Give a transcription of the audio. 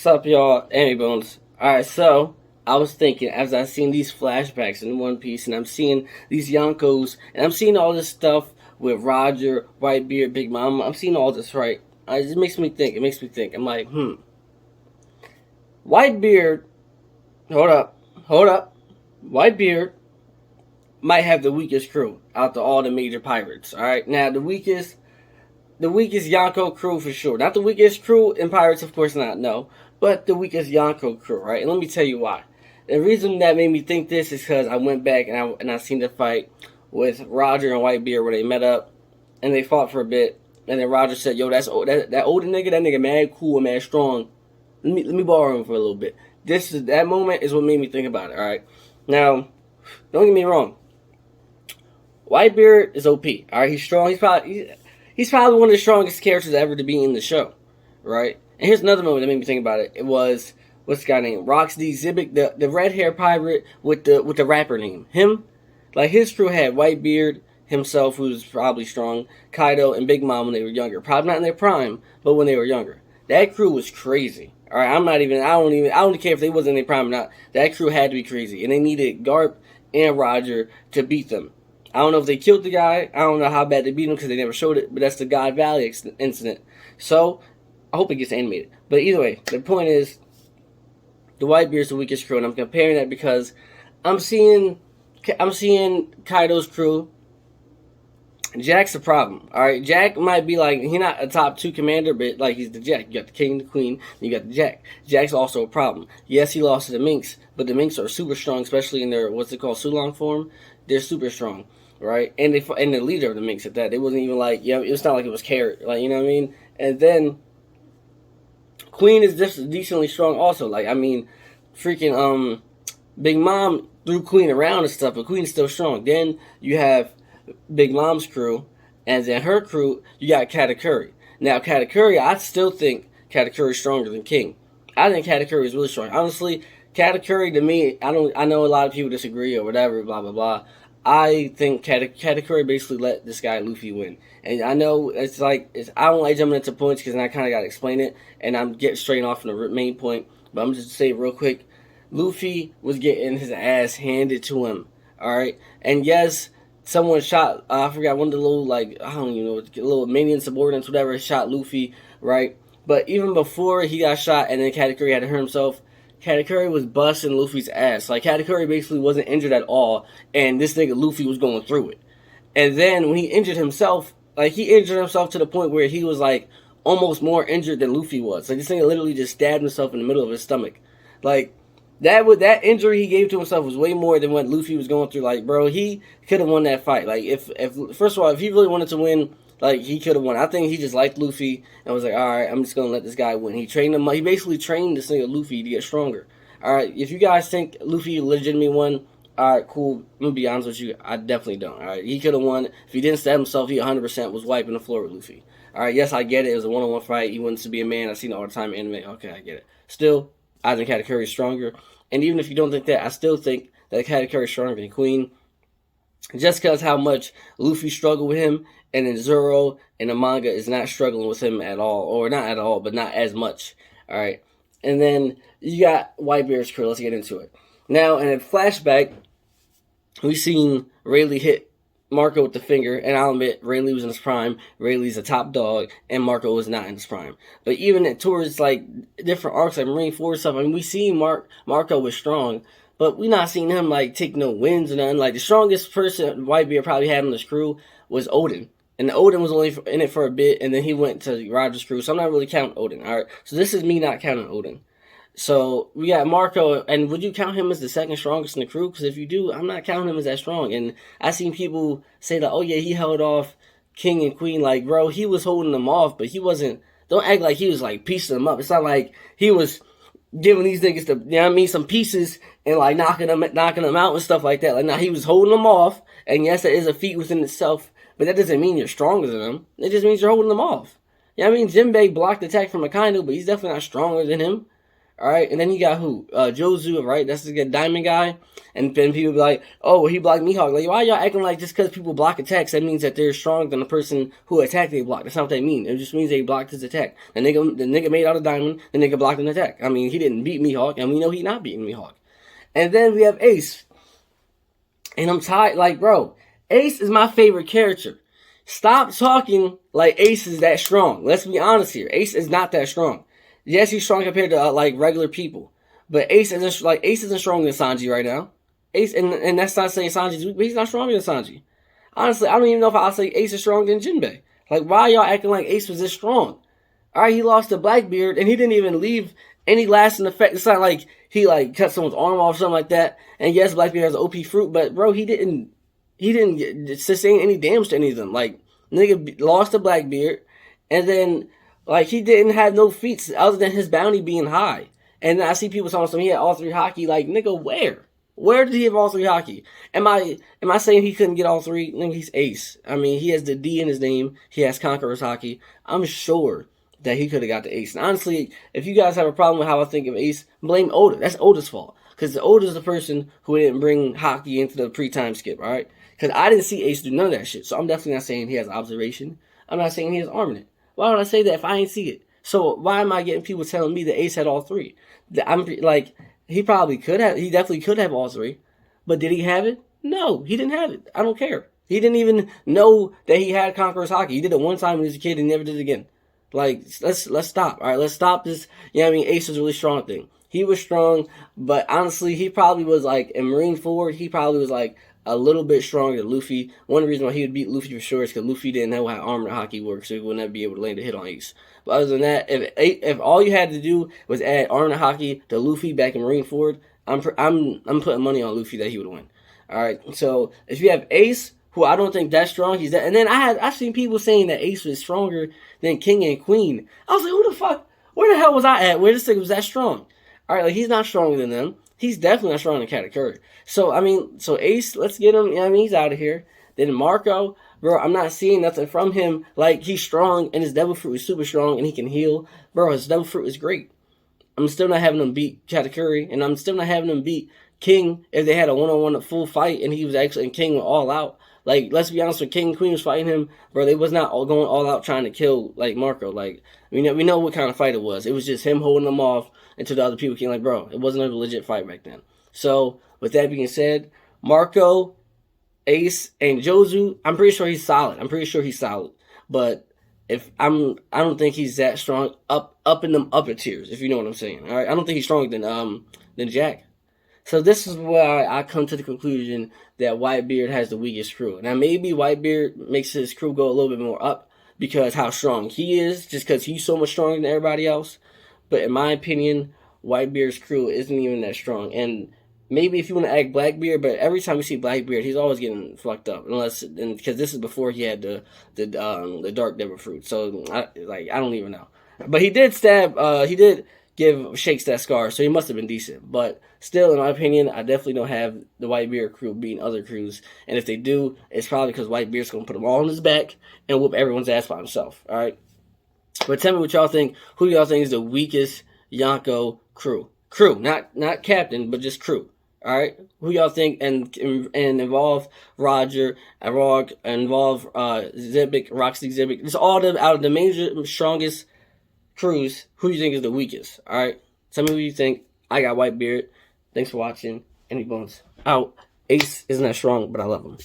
What's up, y'all? Amy Bones. Alright, so I was thinking as I seen these flashbacks in One Piece, and I'm seeing these Yonkos, and I'm seeing all this stuff with Roger, Whitebeard, Big Mama. I'm seeing all this, right? It makes me think. It makes me think. I'm like, Whitebeard. Hold up. Whitebeard might have the weakest crew out of all the major pirates. Alright, now the weakest Yonko crew for sure. Not the weakest crew in Pirates, of course not, no. But the weakest Yonko crew, right? And let me tell you why. The reason that made me think this is because I went back and I seen the fight with Roger and Whitebeard where they met up and they fought for a bit. And then Roger said, "Yo, that older nigga, that nigga mad cool and mad strong. Let me borrow him for a little bit." That moment is what made me think about it. All right. Now, don't get me wrong. Whitebeard is OP. All right, he's strong. He's probably one of the strongest characters ever to be in the show, right? And here's another moment that made me think about it. It was, what's the guy named? Rox D. Zibik, the red hair pirate with the rapper name. Him, like his crew had Whitebeard himself, who's probably strong, Kaido, and Big Mom when they were younger. Probably not in their prime, but when they were younger. That crew was crazy. All right, I don't care if they wasn't in their prime or not. That crew had to be crazy, and they needed Garp and Roger to beat them. I don't know if they killed the guy. I don't know how bad they beat him because they never showed it. But that's the God Valley incident. So, I hope it gets animated. But either way, the point is, the Whitebeard's the weakest crew. And I'm comparing that because I'm seeing Kaido's crew. Jack's a problem. Alright, Jack might be like, he's not a top 2 commander, but like he's the Jack. You got the King, the Queen, and you got the Jack. Jack's also a problem. Yes, he lost to the Minks, but the Minks are super strong, especially in their, what's it called, Sulong form. They're super strong. Right, and the leader of the Minks at that. They wasn't even like, it's not like it was Carrot, like, you know what I mean. And then Queen is just decently strong, also. Like, I mean, freaking Big Mom threw Queen around and stuff, but Queen's still strong. Then you have Big Mom's crew, and then her crew, you got Katakuri. Now, Katakuri, I still think Katakuri is stronger than King. I think Katakuri is really strong. Honestly, Katakuri to me, I know a lot of people disagree or whatever, blah blah blah. I think Katakuri basically let this guy Luffy win. And I know I don't like jumping into points because I kind of got to explain it. And I'm getting straight off from the main point. But I'm just saying real quick. Luffy was getting his ass handed to him. Alright? And yes, someone shot, I forgot, one of the little, I don't even know, little minion subordinates, whatever, shot Luffy. Right? But even before he got shot and then Katakuri had to hurt himself, Katakuri was busting Luffy's ass. Like, Katakuri basically wasn't injured at all, and this nigga Luffy was going through it. And then when he injured himself, he injured himself to the point where he was, almost more injured than Luffy was. Like, this nigga literally just stabbed himself in the middle of his stomach. Like, that injury he gave to himself was way more than what Luffy was going through. Like, bro, he could have won that fight. Like, if first of all, if he really wanted to win, he could have won. I think he just liked Luffy and was like, alright, I'm just going to let this guy win. He trained him. He basically trained this nigga Luffy to get stronger. Alright, if you guys think Luffy legitimately won, alright, cool. I'm going to be honest with you. I definitely don't. Alright, he could have won. If he didn't stab himself, he 100% was wiping the floor with Luffy. Alright, yes, I get it. It was a one-on-one fight. He wants to be a man. I've seen it all the time in anime. Okay, I get it. Still, I think Katakuri is stronger. And even if you don't think that, I still think that Katakuri is stronger than Queen. Just because how much Luffy struggled with him, and then Zoro in the manga is not struggling with him at all. Or not at all, but not as much. Alright. And then you got Whitebeard's crew. Let's get into it. Now, in a flashback, we've seen Rayleigh hit Marco with the finger. And I'll admit, Rayleigh was in his prime. Rayleigh's a top dog. And Marco was not in his prime. But even towards, different arcs, like Marineford stuff, I mean, we see Marco was strong. But we not seen him, take no wins or nothing. The strongest person Whitebeard probably had on this crew was Odin. And Odin was only in it for a bit, and then he went to Roger's crew. So I'm not really counting Odin, alright? So this is me not counting Odin. So we got Marco, and would you count him as the second strongest in the crew? Because if you do, I'm not counting him as that strong. And I seen people say that, oh yeah, he held off King and Queen. Like, bro, he was holding them off, but he wasn't. Don't act like he was piecing them up. It's not like he was giving these niggas some pieces and knocking them out and stuff like that. Nah, he was holding them off. And yes, that is a feat within itself. But that doesn't mean you're stronger than them. It just means you're holding them off. Yeah, I mean, Jinbei blocked the attack from Akainu, but he's definitely not stronger than him. All right, and then you got who? Jozu, right? That's the good diamond guy. And then people be like, "Oh, well, he blocked Mihawk." Like, why y'all acting like just because people block attacks, that means that they're stronger than the person who attacked they blocked? That's not what they mean. It just means they blocked his attack. The nigga made out a diamond. The nigga blocked an attack. I mean, he didn't beat Mihawk, and we know he not beating Mihawk. And then we have Ace, and I'm tired. Like, bro, Ace is my favorite character. Stop talking like Ace is that strong. Let's be honest here. Ace is not that strong. Yes, he's strong compared to like regular people, but Ace isn't stronger than Sanji right now. Ace, and that's not saying Sanji's weak, but he's not stronger than Sanji. Honestly, I don't even know if I'll say Ace is stronger than Jinbei. Like, why y'all acting like Ace was this strong? All right, he lost to Blackbeard, and he didn't even leave any lasting effect. It's not like he like cut someone's arm off or something like that. And yes, Blackbeard has an OP fruit, but bro, he didn't sustain any damage to any of them. Like, nigga lost to Blackbeard, and then like he didn't have no feats other than his bounty being high. And I see people talking some he had all 3 hockey. Like, nigga, where? Where did he have all 3 hockey? Am I saying he couldn't get all 3? Nigga, he's Ace. I mean, he has the D in his name. He has Conqueror's hockey. I'm sure that he could have got the Ace. And honestly, if you guys have a problem with how I think of Ace, blame Oda. That's Oda's fault. Because Oda's the person who didn't bring hockey into the pre-time skip, alright? Because I didn't see Ace do none of that shit. So I'm definitely not saying he has observation. I'm not saying he has armament. Why would I say that if I ain't see it? So why am I getting people telling me that Ace had all 3? I'm like, he probably could have. He definitely could have all 3. But did he have it? No, he didn't have it. I don't care. He didn't even know that he had Conqueror's hockey. He did it one time when he was a kid and never did it again. Like, let's stop. All right, let's stop this. You know what I mean? Ace was a really strong thing. He was strong, but honestly, he probably was like, in Marineford, he probably was like a little bit stronger than Luffy. One reason why he would beat Luffy for sure is because Luffy didn't know how armored hockey works, so he would never be able to land a hit on Ace. But other than that, if all you had to do was add armored hockey to Luffy back in Marineford, I'm putting money on Luffy that he would win. All right, so if you have Ace, who I don't think that's strong, he's that. And then I've seen people saying that Ace was stronger than King and Queen. I was like, who the fuck? Where the hell was I at? Where this thing was that strong? All right, like he's not stronger than them. He's definitely not stronger than Katakuri. So I mean, so Ace, let's get him. You know what I mean, he's out of here. Then Marco, bro, I'm not seeing nothing from him. Like, he's strong and his Devil Fruit is super strong and he can heal. Bro, his Devil Fruit is great. I'm still not having him beat Katakuri, and I'm still not having him beat King if they had a one-on-one full fight and he was actually, and King went all out. Like, let's be honest, when King and Queen was fighting him, bro, they was not all going all out trying to kill, like, Marco. Like, we know what kind of fight it was. It was just him holding them off until the other people came. Like, bro, it wasn't a legit fight back then. So, with that being said, Marco, Ace, and Jozu, I'm pretty sure he's solid. But I don't think he's that strong up in them upper tiers, if you know what I'm saying. All right, I don't think he's stronger than Jack. So this is why I come to the conclusion that Whitebeard has the weakest crew. Now maybe Whitebeard makes his crew go a little bit more up because how strong he is, just because he's so much stronger than everybody else. But in my opinion, Whitebeard's crew isn't even that strong. And maybe if you want to act Blackbeard, but every time you see Blackbeard, he's always getting fucked up. Because this is before he had the Dark Devil Fruit. So I don't even know. But he did give Shakes that scar, so he must have been decent. But still, in my opinion, I definitely don't have the Whitebeard crew beating other crews. And if they do, it's probably because Whitebeard's going to put them all on his back and whoop everyone's ass by himself. All right? But tell me what y'all think. Who y'all think is the weakest Yonko crew? Crew, not captain, but just crew. All right? Who y'all think and involve Roger, Arog, involve Zibik, Roxy Zibik. It's all out of the major, strongest crews, who do you think is the weakest? Alright? Tell me who you think. I got Whitebeard. Thanks for watching. Any bones out. Ace isn't that strong, but I love him.